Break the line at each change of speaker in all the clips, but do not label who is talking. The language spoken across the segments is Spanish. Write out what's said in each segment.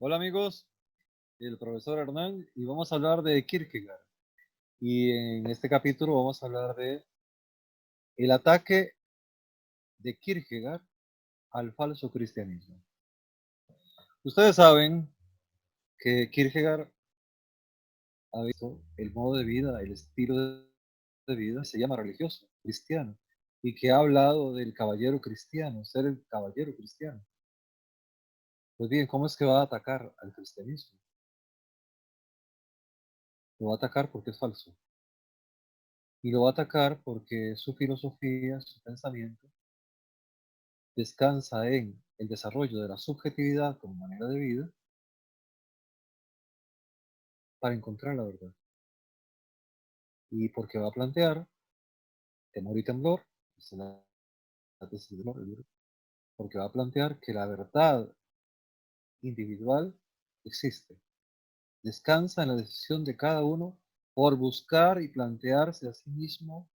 Hola amigos, el profesor Hernán y vamos a hablar de Kierkegaard. Y en este capítulo vamos a hablar de el ataque de Kierkegaard al falso cristianismo. Ustedes saben que Kierkegaard ha visto el modo de vida, el estilo de vida, se llama religioso, cristiano, y que ha hablado del caballero cristiano, ser el caballero cristiano. Pues bien, ¿cómo es que va a atacar al cristianismo? Lo va a atacar porque es falso. Y lo va a atacar porque su filosofía, su pensamiento, descansa en el desarrollo de la subjetividad como manera de vida para encontrar la verdad. Y porque va a plantear temor y temblor, esa es la tesis del libro, porque va a plantear que la verdad individual existe, descansa en la decisión de cada uno por buscar y plantearse a sí mismo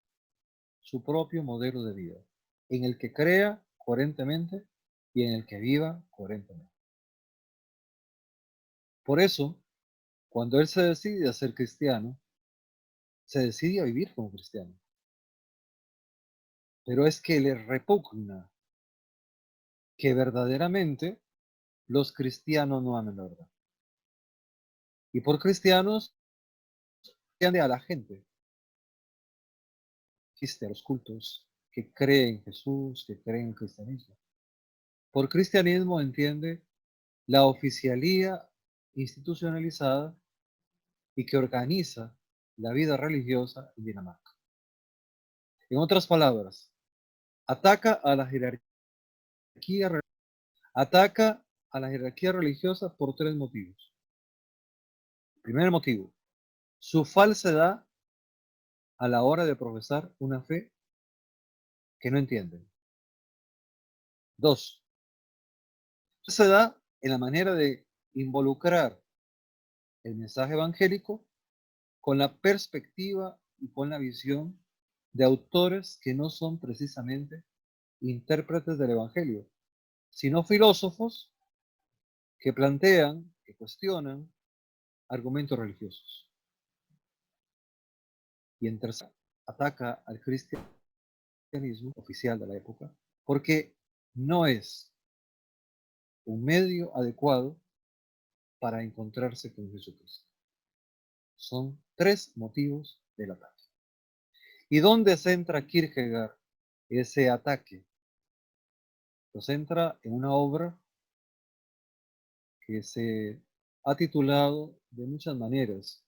su propio modelo de vida, en el que crea coherentemente y en el que viva coherentemente. Por eso, cuando él se decide a ser cristiano, se decide a vivir como cristiano. Pero es que le repugna que verdaderamente los cristianos no amen la verdad. Y por cristianos, entiende a la gente que asiste a los cultos, que cree en Jesús, que cree en el cristianismo. Por cristianismo entiende la oficialía institucionalizada y que organiza la vida religiosa en Dinamarca. En otras palabras, ataca a la jerarquía, ataca a la jerarquía religiosa por tres motivos. Primer motivo, su falsedad a la hora de profesar una fe que no entienden. Dos, se da en la manera de involucrar el mensaje evangélico con la perspectiva y con la visión de autores que no son precisamente intérpretes del evangelio, sino filósofos que plantean, que cuestionan argumentos religiosos. Y en tercer, ataca al cristianismo oficial de la época porque no es un medio adecuado para encontrarse con Jesucristo. Son tres motivos del ataque. ¿Y dónde centra Kierkegaard ese ataque? Lo centra en una obra que se ha titulado de muchas maneras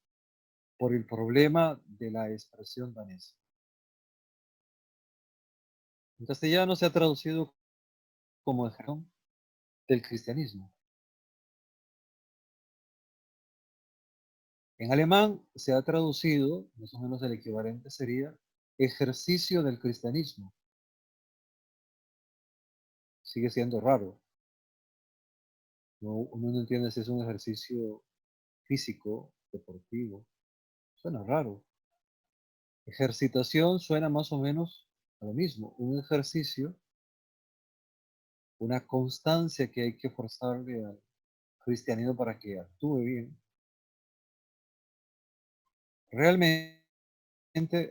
por el problema de la expresión danesa. En castellano se ha traducido como el jarón del cristianismo. En alemán se ha traducido, más o menos el equivalente sería ejercicio del cristianismo. Sigue siendo raro. Uno no entiende si es un ejercicio físico, deportivo. Suena raro. Ejercitación suena más o menos a lo mismo. Un ejercicio, una constancia que hay que forzarle al cristianismo para que actúe bien. Realmente,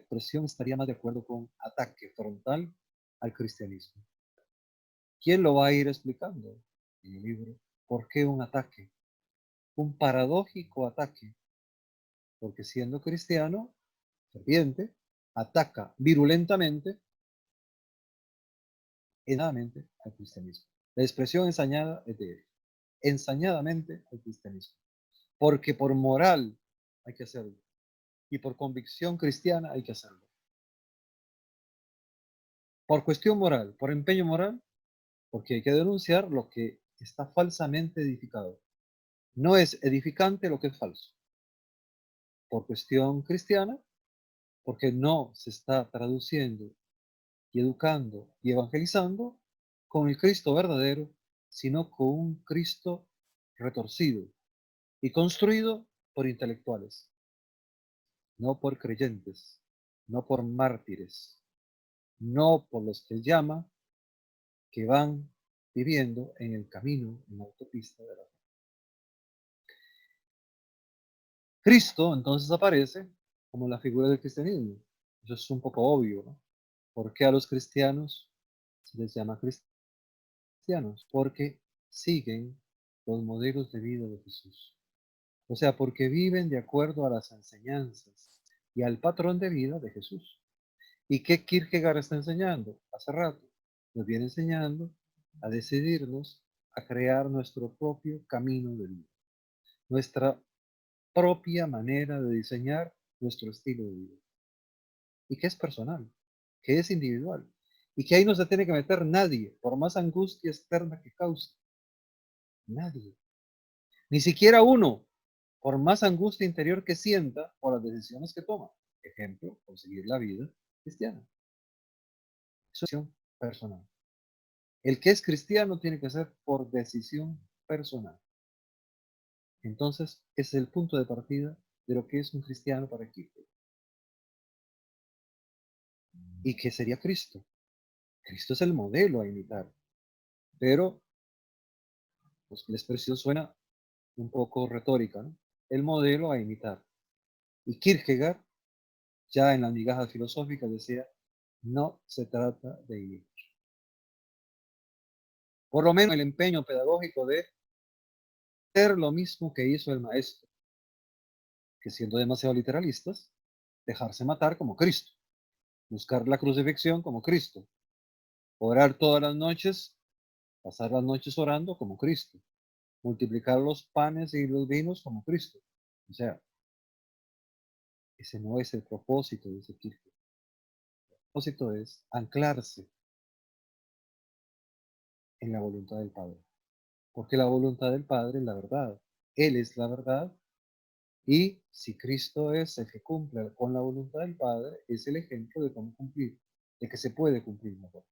presión estaría más de acuerdo con ataque frontal al cristianismo. ¿Quién lo va a ir explicando en el libro? ¿Por qué un ataque? Un paradójico ataque, porque siendo cristiano, ferviente, ataca virulentamente, ensañadamente al cristianismo. La expresión ensañada es de él. Ensañadamente al cristianismo. Porque por moral hay que hacerlo. Y por convicción cristiana hay que hacerlo. Por cuestión moral, por empeño moral, porque hay que denunciar lo que está falsamente edificado. No es edificante lo que es falso. Por cuestión cristiana, porque no se está traduciendo y educando y evangelizando con el Cristo verdadero, sino con un Cristo retorcido y construido por intelectuales, no por creyentes, no por mártires, no por los que llama que van viviendo en el camino, en la autopista de la fe. Cristo entonces aparece como la figura del cristianismo. Eso es un poco obvio, ¿no? ¿Por qué a los cristianos se les llama cristianos? Porque siguen los modelos de vida de Jesús. O sea, porque viven de acuerdo a las enseñanzas y al patrón de vida de Jesús. ¿Y qué Kierkegaard está enseñando? Hace rato nos viene enseñando a decidirnos a crear nuestro propio camino de vida, nuestra propia manera de diseñar nuestro estilo de vida. Y que es personal, que es individual. Y que ahí no se tiene que meter nadie, por más angustia externa que cause. Nadie. Ni siquiera uno, por más angustia interior que sienta por las decisiones que toma. Ejemplo, conseguir la vida cristiana. Eso es decisión personal. El que es cristiano tiene que ser por decisión personal. Entonces, es el punto de partida de lo que es un cristiano para Kierkegaard. ¿Y qué sería Cristo? Cristo es el modelo a imitar, pero pues, la expresión suena un poco retórica, ¿no? El modelo a imitar. Y Kierkegaard, ya en las migajas filosóficas, decía, no se trata de imitar. Por lo menos el empeño pedagógico de hacer lo mismo que hizo el maestro, que siendo demasiado literalistas, dejarse matar como Cristo, buscar la crucifixión como Cristo, orar todas las noches, pasar las noches orando como Cristo, multiplicar los panes y los vinos como Cristo. O sea, ese no es el propósito de ese Kierkegaard. El propósito es anclarse en la voluntad del Padre, porque la voluntad del Padre es la verdad. Él es la verdad y si Cristo es el que cumple con la voluntad del Padre, es el ejemplo de cómo cumplir, de que se puede cumplir mejor.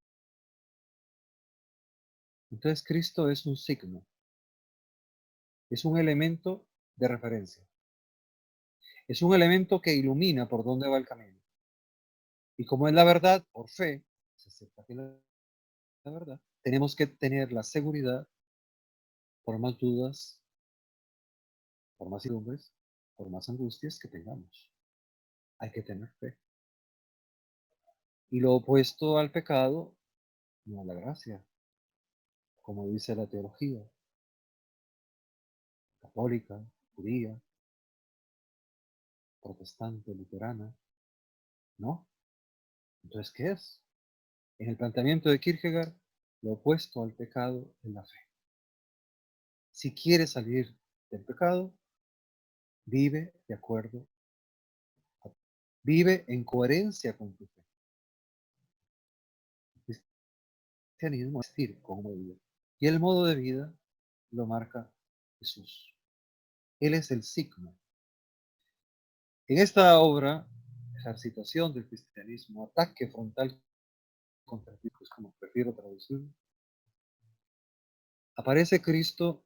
Entonces Cristo es un signo, es un elemento de referencia, es un elemento que ilumina por dónde va el camino. Y como es la verdad, por fe, se acepta que la verdad, tenemos que tener la seguridad, por más dudas, por más incertidumbres, por más angustias que tengamos. Hay que tener fe. Y lo opuesto al pecado, no a la gracia, como dice la teología católica, judía, protestante, luterana, ¿no? Entonces, ¿qué es? En el planteamiento de Kierkegaard, lo opuesto al pecado es la fe. Si quieres salir del pecado, vive de acuerdo, vive en coherencia con tu fe. El cristianismo es decir, cómo vivir. Y el modo de vida lo marca Jesús. Él es el signo. En esta obra, ejercitación del cristianismo, ataque frontal contra el es como prefiero traducirlo, aparece Cristo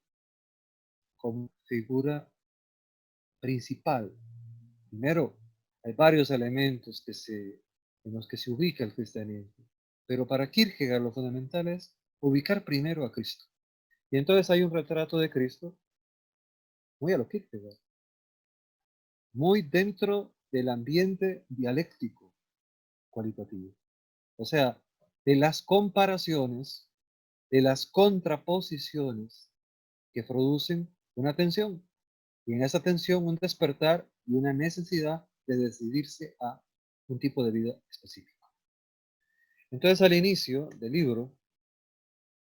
como figura principal. Primero, hay varios elementos en los que se ubica el cristianismo, pero para Kierkegaard lo fundamental es ubicar primero a Cristo. Y entonces hay un retrato de Cristo muy a lo Kierkegaard, muy dentro del ambiente dialéctico cualitativo. O sea, de las comparaciones, de las contraposiciones que producen una tensión. Y en esa tensión un despertar y una necesidad de decidirse a un tipo de vida específico. Entonces al inicio del libro,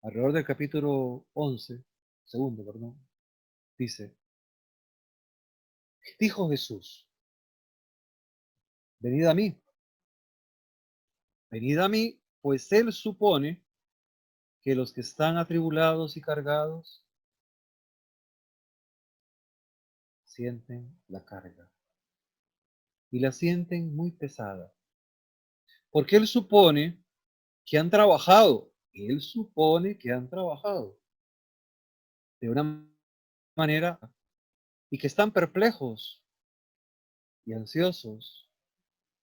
alrededor del capítulo 11, segundo, perdón, dice, dijo Jesús, venid a mí, pues él supone que los que están atribulados y cargados sienten la carga y la sienten muy pesada, porque él supone que han trabajado de una manera y que están perplejos y ansiosos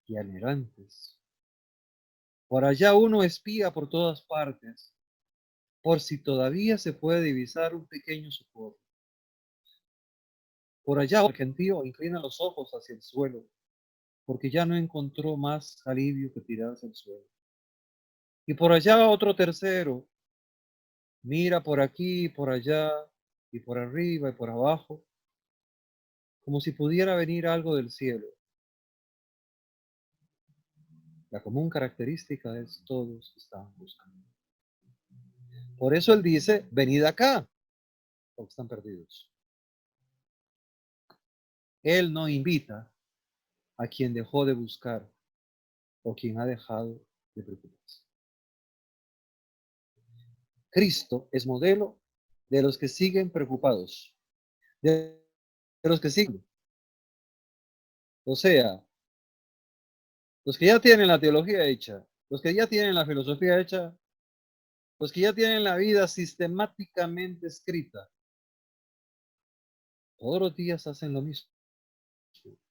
y anhelantes. Por allá uno espía por todas partes, por si todavía se puede divisar un pequeño socorro. Por allá, el gentío inclina los ojos hacia el suelo, porque ya no encontró más alivio que tirarse al suelo. Y por allá otro tercero, mira por aquí, por allá, y por arriba y por abajo, como si pudiera venir algo del cielo. La común característica es todos están buscando. Por eso él dice, venid acá, porque están perdidos. Él no invita a quien dejó de buscar o quien ha dejado de preocuparse. Cristo es modelo de los que siguen preocupados, de los que siguen. O sea, los que ya tienen la teología hecha, los que ya tienen la filosofía hecha, los que ya tienen la vida sistemáticamente escrita, todos los días hacen lo mismo.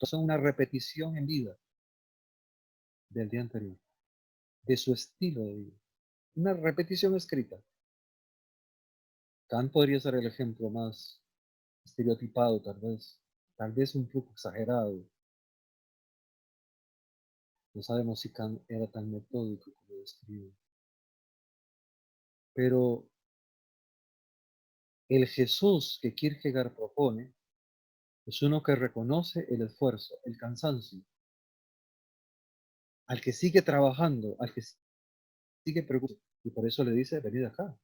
Son una repetición en vida del día anterior, de su estilo de vida. Una repetición escrita. Kant podría ser el ejemplo más estereotipado, tal vez un poco exagerado. No sabemos si Kant era tan metódico como describe. Pero el Jesús que Kierkegaard propone es uno que reconoce el esfuerzo, el cansancio, al que sigue trabajando, al que sigue preocupado. Y por eso le dice, venid acá,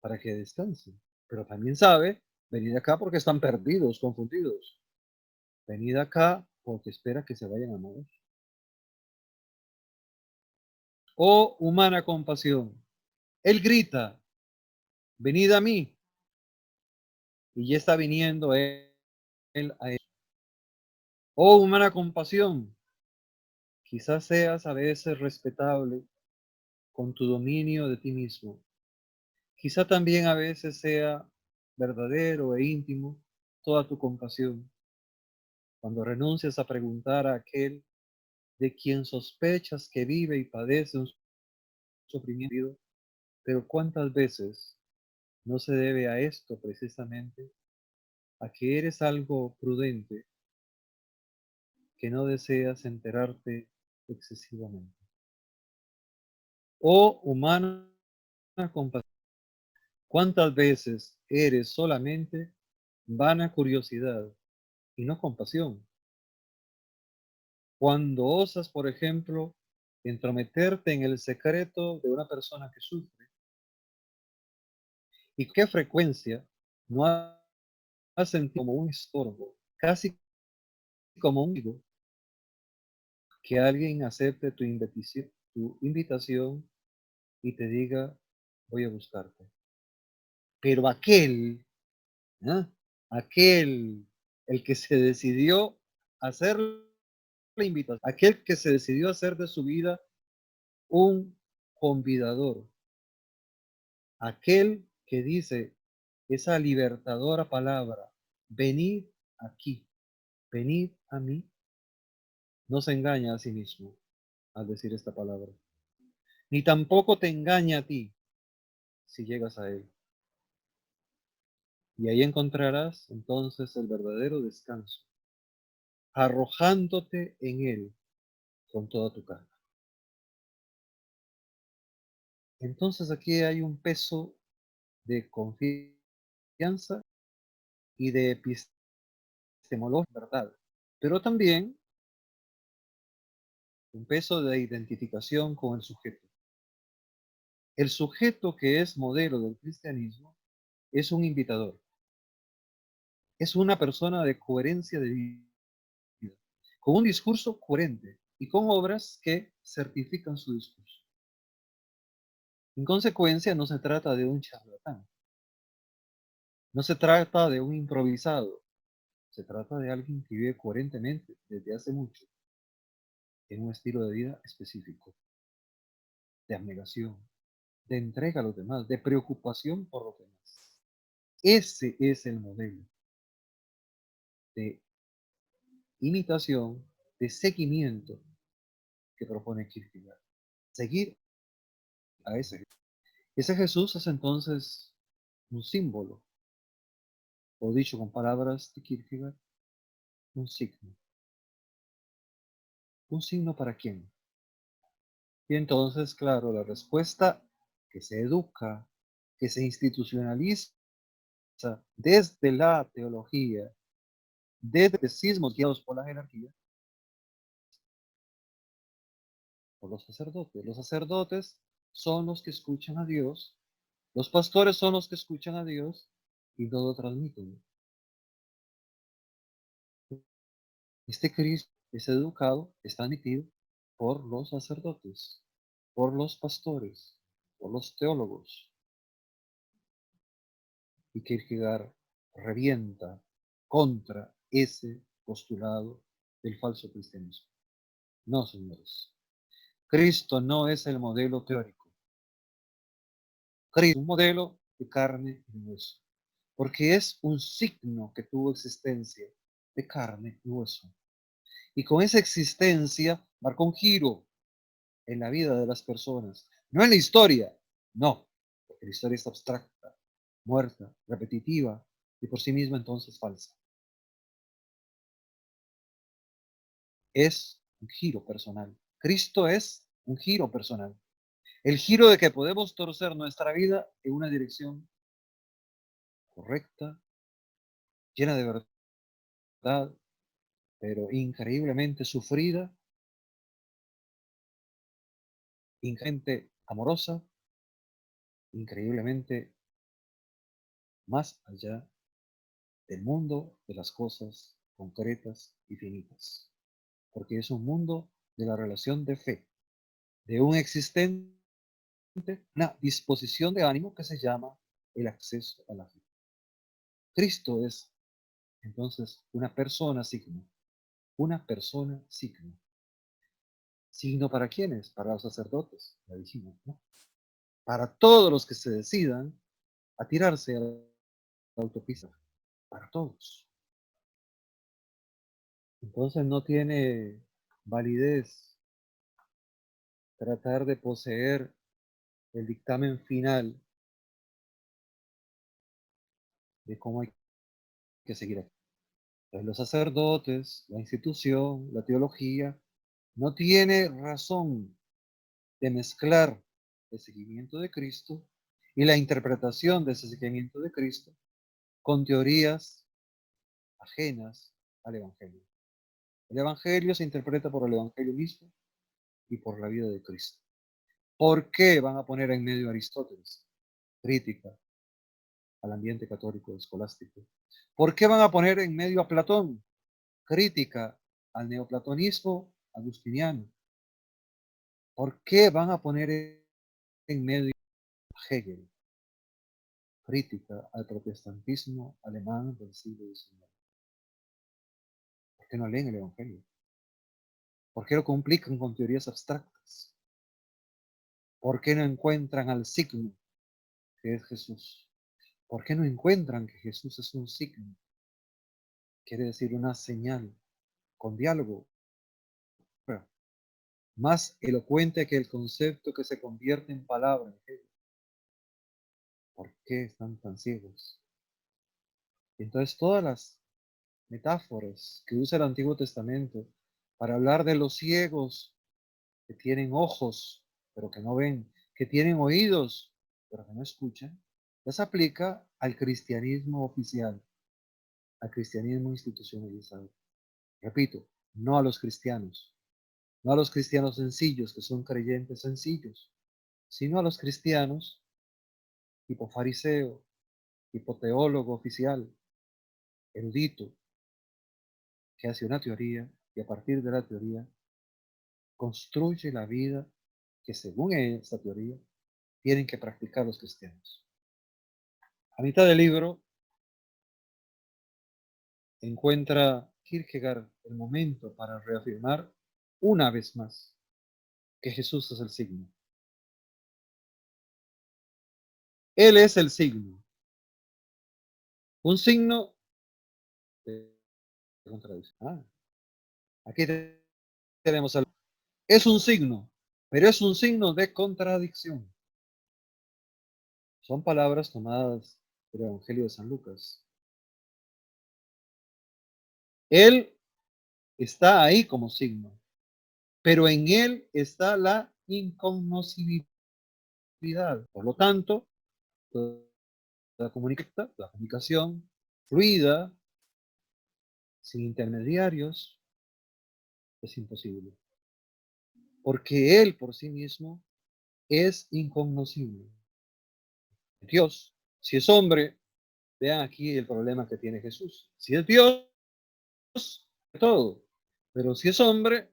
para que descansen. Pero también sabe, venid acá porque están perdidos, confundidos. Venid acá porque espera que se vayan a morir. Oh, humana compasión. Él grita, venid a mí. Y ya está viniendo él a él. Oh, humana compasión. Quizás seas a veces respetable con tu dominio de ti mismo. Quizá también a veces sea verdadero e íntimo toda tu compasión, cuando renuncias a preguntar a aquel de quien sospechas que vive y padece un sufrimiento, pero cuántas veces no se debe a esto precisamente, a que eres algo prudente, que no deseas enterarte excesivamente. Oh humana compasión, cuántas veces eres solamente vana curiosidad y no compasión. Cuando osas, por ejemplo, entrometerte en el secreto de una persona que sufre, y qué frecuencia no has sentido como un estorbo, casi como un amigo, que alguien acepte tu invitación y te diga, voy a buscarte. Pero ¿ah? Aquel, el que se decidió hacer la invitación, aquel que se decidió hacer de su vida un convidador, aquel que dice esa libertadora palabra, venid aquí, venid a mí, no se engaña a sí mismo al decir esta palabra, ni tampoco te engaña a ti si llegas a él. Y ahí encontrarás entonces el verdadero descanso, arrojándote en él con toda tu carga. Entonces aquí hay un peso de confianza y de epistemología, ¿verdad? Pero también un peso de identificación con el sujeto. El sujeto que es modelo del cristianismo es un invitador, es una persona de coherencia de vida, con un discurso coherente y con obras que certifican su discurso. En consecuencia, no se trata de un charlatán, no se trata de un improvisado, se trata de alguien que vive coherentemente desde hace mucho en un estilo de vida específico, de abnegación, de entrega a los demás, de preocupación por los demás. Ese es el modelo de imitación, de seguimiento que propone Kierkegaard. Seguir a ese. Ese Jesús es entonces un símbolo o dicho con palabras de Kierkegaard, un signo. ¿Un signo para quién? Y entonces, claro, la respuesta que se educa, que se institucionaliza desde la teología, desde sismos guiados por la jerarquía, por los sacerdotes. Los sacerdotes son los que escuchan a Dios, los pastores son los que escuchan a Dios y todo transmiten. Este Cristo es educado, es transmitido por los sacerdotes, por los pastores, por los teólogos. Y Kierkegaard revienta contra ese postulado del falso cristianismo. No, señores. Cristo no es el modelo teórico. Cristo es un modelo de carne y hueso, porque es un signo que tuvo existencia de carne y hueso. Y con esa existencia marcó un giro en la vida de las personas, no en la historia, no, porque la historia es abstracta, muerta, repetitiva y por sí misma entonces falsa. Es un giro personal. Cristo es un giro personal. El giro de que podemos torcer nuestra vida en una dirección correcta, llena de verdad, pero increíblemente sufrida, increíblemente amorosa, increíblemente más allá del mundo de las cosas concretas y finitas. Porque es un mundo de la relación de fe, de un existente, una disposición de ánimo que se llama el acceso a la fe. Cristo es entonces una persona signo, una persona signo. ¿Signo para quiénes? Para los sacerdotes, ya dijimos, ¿no? Para todos los que se decidan a tirarse a la autopista, para todos. Entonces no tiene validez tratar de poseer el dictamen final de cómo hay que seguir aquí. Entonces, los sacerdotes, la institución, la teología, no tiene razón de mezclar el seguimiento de Cristo y la interpretación de ese seguimiento de Cristo con teorías ajenas al Evangelio. El Evangelio se interpreta por el Evangelio mismo y por la vida de Cristo. ¿Por qué van a poner en medio a Aristóteles? Crítica al ambiente católico escolástico. ¿Por qué van a poner en medio a Platón? Crítica al neoplatonismo agustiniano. ¿Por qué van a poner en medio a Hegel? Crítica al protestantismo alemán del siglo XIX. ¿Por qué no leen el Evangelio? ¿Por qué lo complican con teorías abstractas? ¿Por qué no encuentran al signo que es Jesús? ¿Por qué no encuentran que Jesús es un signo? Quiere decir una señal con diálogo, bueno, más elocuente que el concepto que se convierte en palabra. ¿Por qué están tan ciegos? Entonces todas las metáforas que usa el Antiguo Testamento para hablar de los ciegos que tienen ojos, pero que no ven, que tienen oídos, pero que no escuchan, las aplica al cristianismo oficial, al cristianismo institucionalizado. Repito, no a los cristianos, no a los cristianos sencillos, que son creyentes sencillos, sino a los cristianos tipo fariseo, tipo teólogo oficial, erudito, que hace una teoría y a partir de la teoría construye la vida que según esta teoría tienen que practicar los cristianos. A mitad del libro encuentra Kierkegaard el momento para reafirmar una vez más que Jesús es el signo. Él es el signo. Un signo de contradicción. Aquí tenemos algo. Es un signo, pero es un signo de contradicción. Son palabras tomadas del Evangelio de San Lucas. Él está ahí como signo, pero en él está la incognoscibilidad. Por lo tanto, la comunicación fluida, sin intermediarios, es imposible, porque él por sí mismo es incognoscible. Dios, si es hombre, vean aquí el problema que tiene Jesús. Si es Dios, todo, pero si es hombre,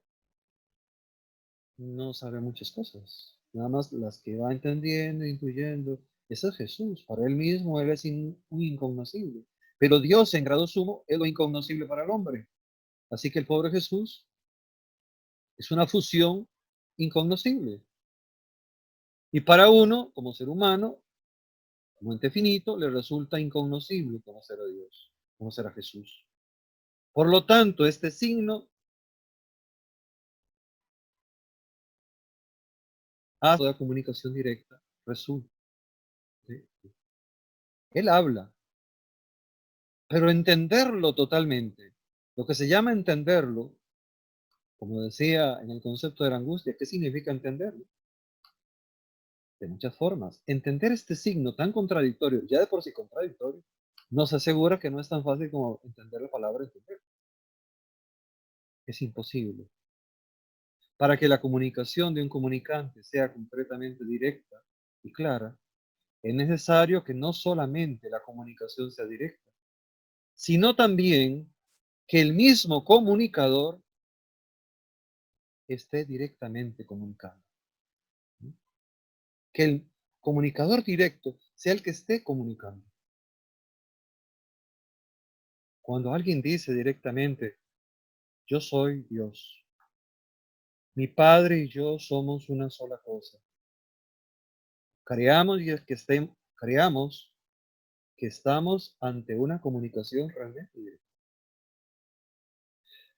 no sabe muchas cosas, nada más las que va entendiendo, intuyendo. Ese es Jesús, para él mismo él es un incognoscible. Pero Dios en grado sumo es lo incognoscible para el hombre. Así que el pobre Jesús es una fusión incognoscible. Y para uno, como ser humano, como ente finito, le resulta incognoscible conocer a Dios, conocer a Jesús. Por lo tanto, este signo hace toda comunicación directa resulta. ¿Sí? Él habla, pero entenderlo totalmente. Lo que se llama entenderlo, como decía en el concepto de la angustia, ¿qué significa entenderlo? De muchas formas. Entender este signo tan contradictorio, ya de por sí contradictorio, nos asegura que no es tan fácil como entender la palabra entender. Es imposible. Para que la comunicación de un comunicante sea completamente directa y clara, es necesario que no solamente la comunicación sea directa, sino también que el mismo comunicador esté directamente comunicando. ¿Sí? Que el comunicador directo sea el que esté comunicando. Cuando alguien dice directamente, yo soy Dios, mi Padre y yo somos una sola cosa. Creamos, y es que creamos que estamos ante una comunicación realmente directa.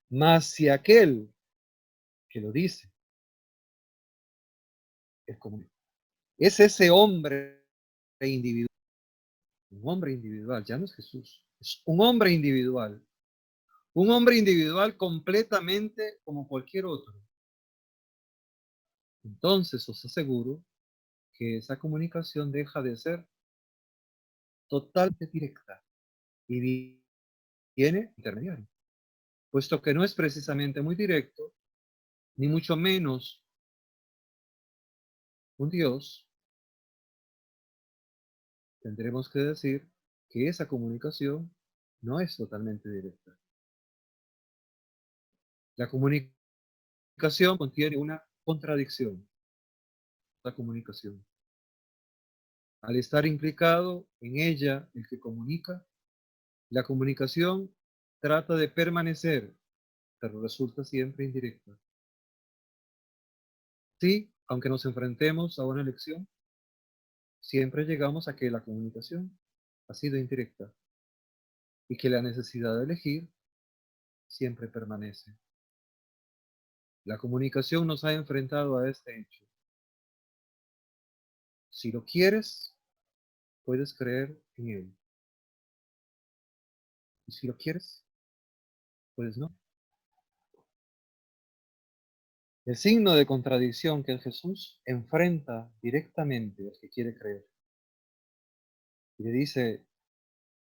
Mas si aquel que lo dice es, es ese hombre individual, un hombre individual, ya no es Jesús, es un hombre individual completamente como cualquier otro. Entonces os aseguro que esa comunicación deja de ser totalmente directa y viene intermediario, puesto que no es precisamente muy directo, ni mucho menos un Dios, tendremos que decir que esa comunicación no es totalmente directa. La comunicación contiene una contradicción, la comunicación. Al estar implicado en ella el que comunica, la comunicación trata de permanecer, pero resulta siempre indirecta. Sí, aunque nos enfrentemos a una elección, siempre llegamos a que la comunicación ha sido indirecta y que la necesidad de elegir siempre permanece. La comunicación nos ha enfrentado a este hecho. Si lo quieres, puedes creer en él. Y si lo quieres, puedes no. El signo de contradicción que es Jesús enfrenta directamente al que quiere creer. Y le dice,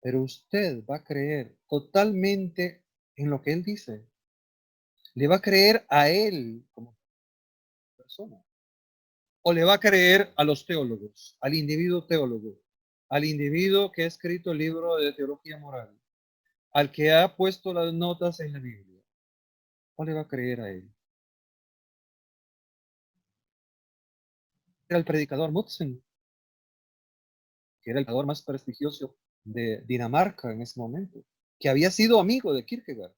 pero usted va a creer totalmente en lo que él dice. Le va a creer a él como persona. O le va a creer a los teólogos, al individuo teólogo, al individuo que ha escrito el libro de teología moral, al que ha puesto las notas en la Biblia. O le va a creer a él. Era el predicador Mutzen, que era el predicador más prestigioso de Dinamarca en ese momento, que había sido amigo de Kierkegaard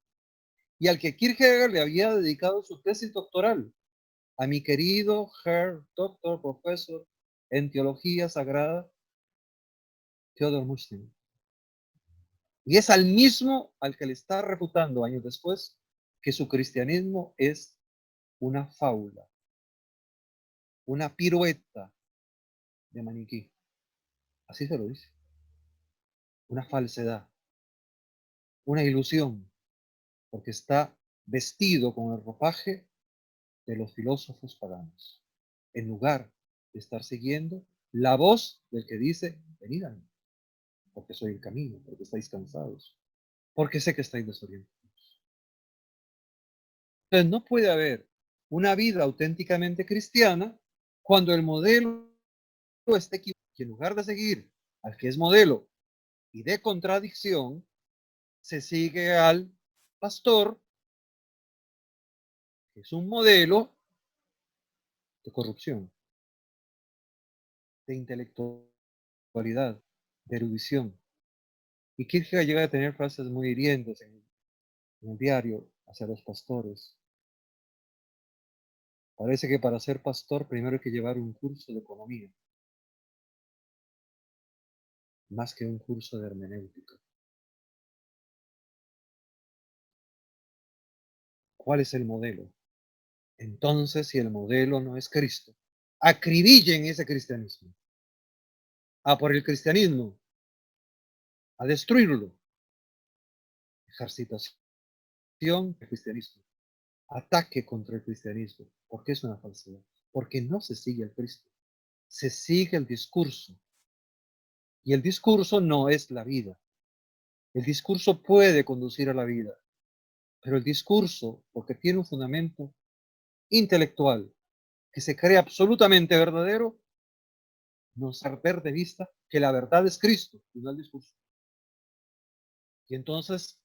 y al que Kierkegaard le había dedicado su tesis doctoral, a mi querido Herr Doctor Profesor en Teología Sagrada, Theodor Mutzen. Y es al mismo al que le está refutando años después que su cristianismo es una fábula, una pirueta de maniquí. Así se lo dice. Una falsedad, una ilusión. porque está vestido con el ropaje de los filósofos paganos, en lugar de estar siguiendo la voz del que dice, venid a mí, porque soy el camino, porque estáis cansados, porque sé que estáis desorientados. Entonces no puede haber una vida auténticamente cristiana cuando el modelo esté equivocado, y en lugar de seguir al que es modelo y de contradicción, se sigue al pastor, que es un modelo de corrupción, de intelectualidad, de erudición. Y Kierkegaard llega a tener frases muy hirientes en el diario hacia los pastores. Parece que para ser pastor primero hay que llevar un curso de economía, más que un curso de hermenéutica. ¿Cuál es el modelo? Entonces, si el modelo no es Cristo, acribillen ese cristianismo. A por el cristianismo, a destruirlo. Ejercitación del cristianismo. Ataque contra el cristianismo. ¿Por qué es una falsedad? Porque no se sigue al Cristo. Se sigue el discurso. Y el discurso no es la vida. El discurso puede conducir a la vida, pero el discurso, porque tiene un fundamento intelectual que se cree absolutamente verdadero, nos hace perder de vista que la verdad es Cristo y no el discurso. Y entonces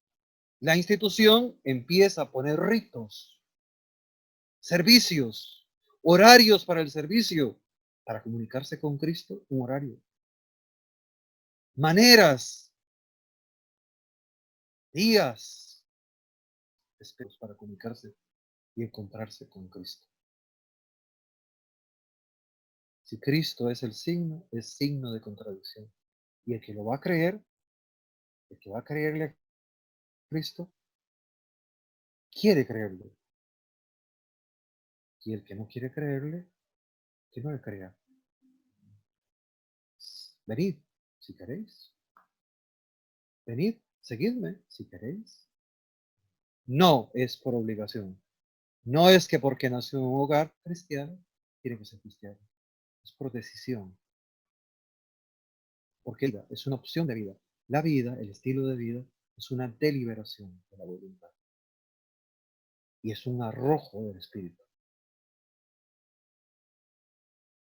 la institución empieza a poner ritos, servicios, horarios para el servicio, para comunicarse con Cristo, un horario, maneras, días, espejos para comunicarse y encontrarse con Cristo. Si Cristo es signo de contradicción. Y el que lo va a creer, el que va a creerle a Cristo, quiere creerle. Y el que no quiere creerle, que no le crea. Venid, si queréis. Venid, seguidme, si queréis. No es por obligación. No es que porque nació en un hogar cristiano, tiene que ser cristiano. Es por decisión. Porque es una opción de vida. La vida, el estilo de vida, es una deliberación de la voluntad. Y es un arrojo del espíritu.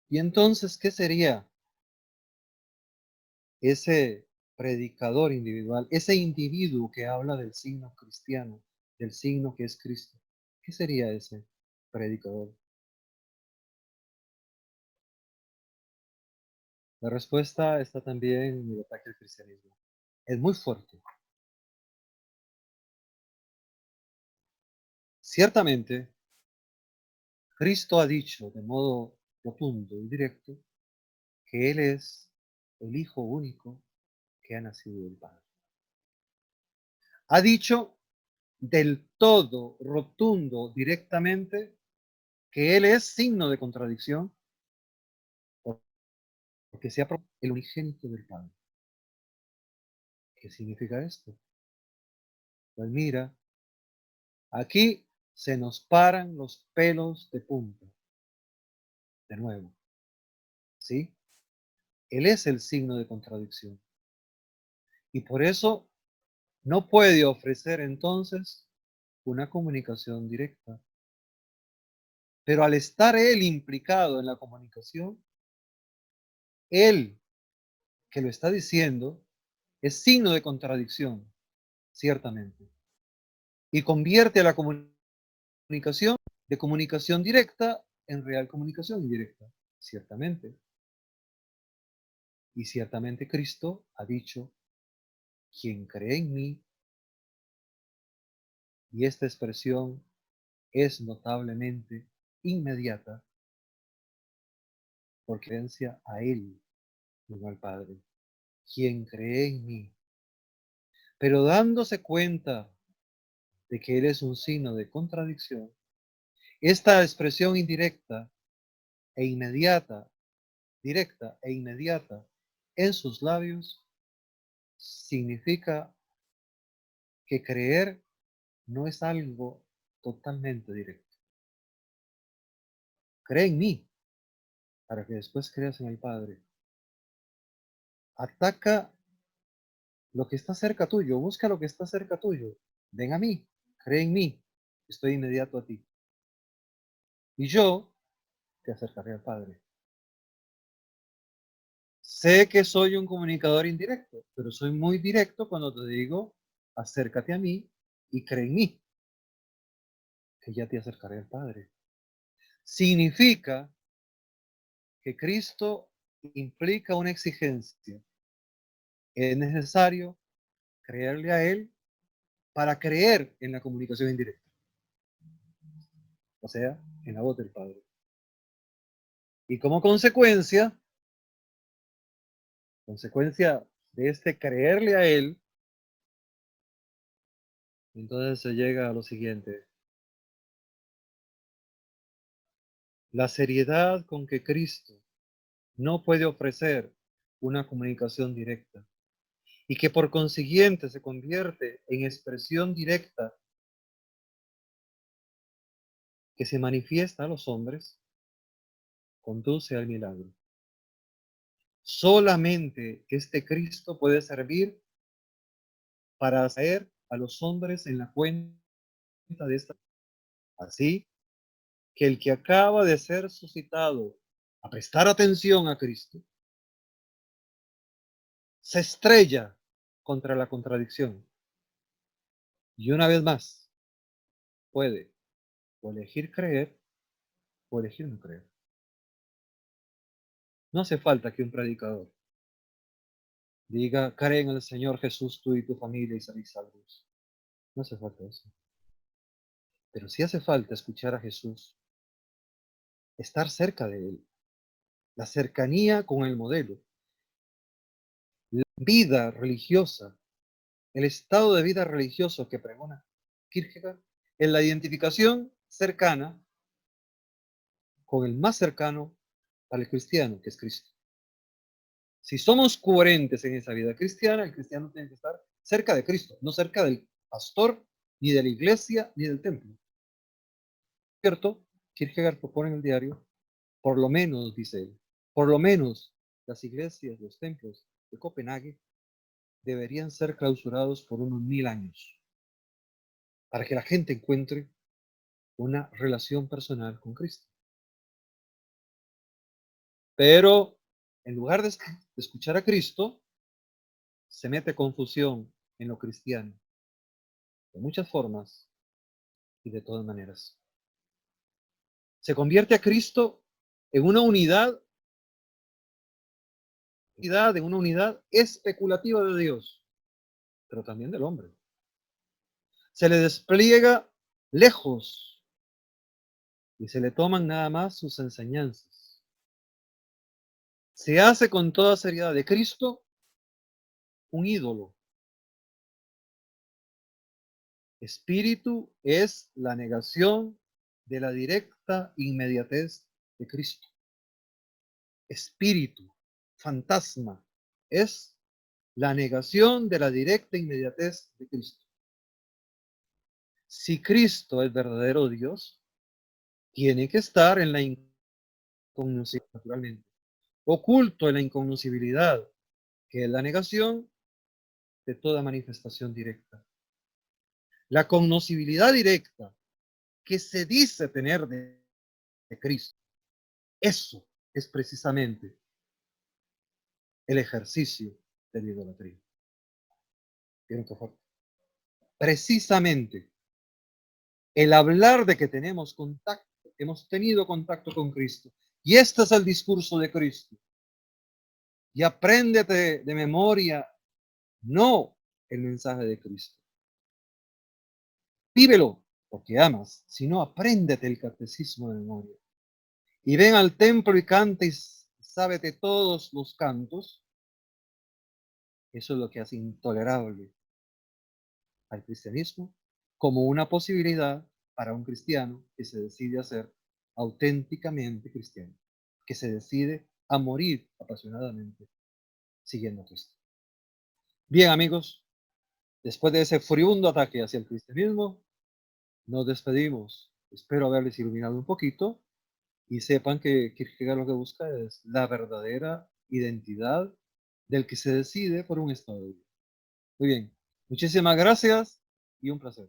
Y entonces, ¿qué sería ese predicador individual, ese individuo que habla del signo cristiano, del signo que es Cristo? ¿Qué sería ese predicador? La respuesta está también en el ataque al cristianismo. Es muy fuerte. Ciertamente, Cristo ha dicho de modo rotundo y directo que Él es el Hijo único que ha nacido del Padre. Ha dicho del todo rotundo, directamente, que Él es signo de contradicción porque sea el unigénito del Padre. ¿Qué significa esto? Pues mira, aquí se nos paran los pelos de punta, de nuevo, ¿sí? Él es el signo de contradicción. Y por eso no puede ofrecer entonces una comunicación directa. Pero al estar él implicado en la comunicación, él que lo está diciendo es signo de contradicción, ciertamente. Y convierte a la comunicación de comunicación directa en real comunicación indirecta, ciertamente. Y ciertamente Cristo ha dicho, quien cree en mí, y esta expresión es notablemente inmediata por creencia a Él, no al Padre. Quien cree en mí, pero dándose cuenta de que Él es un signo de contradicción, esta expresión indirecta e inmediata, directa e inmediata en sus labios, significa que creer no es algo totalmente directo. Cree en mí para que después creas en el Padre. Ataca lo que está cerca tuyo, busca lo que está cerca tuyo. Ven a mí, cree en mí, estoy inmediato a ti. Y yo te acercaré al Padre. Sé que soy un comunicador indirecto, pero soy muy directo cuando te digo, acércate a mí y cree en mí, que ya te acercaré al Padre. Significa que Cristo implica una exigencia. Es necesario creerle a Él para creer en la comunicación indirecta, o sea, en la voz del Padre. Y como consecuencia de este creerle a Él, entonces se llega a lo siguiente: la seriedad con que Cristo no puede ofrecer una comunicación directa y que por consiguiente se convierte en expresión directa que se manifiesta a los hombres, conduce al milagro. Solamente este Cristo puede servir para hacer a los hombres en la cuenta de esta. Así que el que acaba de ser suscitado a prestar atención a Cristo se estrella contra la contradicción y una vez más puede o elegir creer o elegir no creer. No hace falta que un predicador diga, cree en el Señor Jesús tú y tu familia y seréis salvos. No hace falta eso. Pero sí hace falta escuchar a Jesús, estar cerca de Él, la cercanía con el modelo, la vida religiosa, el estado de vida religioso que pregona Kierkegaard, en la identificación cercana con el más cercano para el cristiano, que es Cristo. Si somos coherentes en esa vida cristiana, el cristiano tiene que estar cerca de Cristo, no cerca del pastor, ni de la iglesia, ni del templo. ¿Cierto? Kierkegaard propone en el diario, por lo menos, dice él, por lo menos las iglesias, los templos de Copenhague deberían ser clausurados por unos 1000 años para que la gente encuentre una relación personal con Cristo. Pero en lugar de escuchar a Cristo, se mete confusión en lo cristiano, de muchas formas y de todas maneras. Se convierte a Cristo en una unidad, en una unidad especulativa de Dios, pero también del hombre. Se le despliega lejos y se le toman nada más sus enseñanzas. Se hace con toda seriedad de Cristo un ídolo. Espíritu es la negación de la directa inmediatez de Cristo. Espíritu, fantasma, es la negación de la directa inmediatez de Cristo. Si Cristo es verdadero Dios, tiene que estar en la incognoscibilidad, naturalmente, oculto en la incognoscibilidad, que es la negación de toda manifestación directa. La cognoscibilidad directa que se dice tener de Cristo, eso es precisamente el ejercicio de la idolatría. ¿Vieron qué fuerte? Precisamente el hablar de que tenemos contacto, hemos tenido contacto con Cristo, y este es el discurso de Cristo. Y apréndete de memoria, no el mensaje de Cristo. Vívelo, porque amas, sino apréndete el catecismo de memoria. Y ven al templo y canta y sábete todos los cantos. Eso es lo que hace intolerable al cristianismo como una posibilidad para un cristiano que se decide a ser auténticamente cristiano, que se decide a morir apasionadamente siguiendo a Cristo. Bien, amigos, después de ese furibundo ataque hacia el cristianismo, Nos despedimos. Espero haberles iluminado un poquito y sepan que Kierkegaard lo que busca es la verdadera identidad del que se decide por un estado de vida. Muy bien, muchísimas gracias y un placer.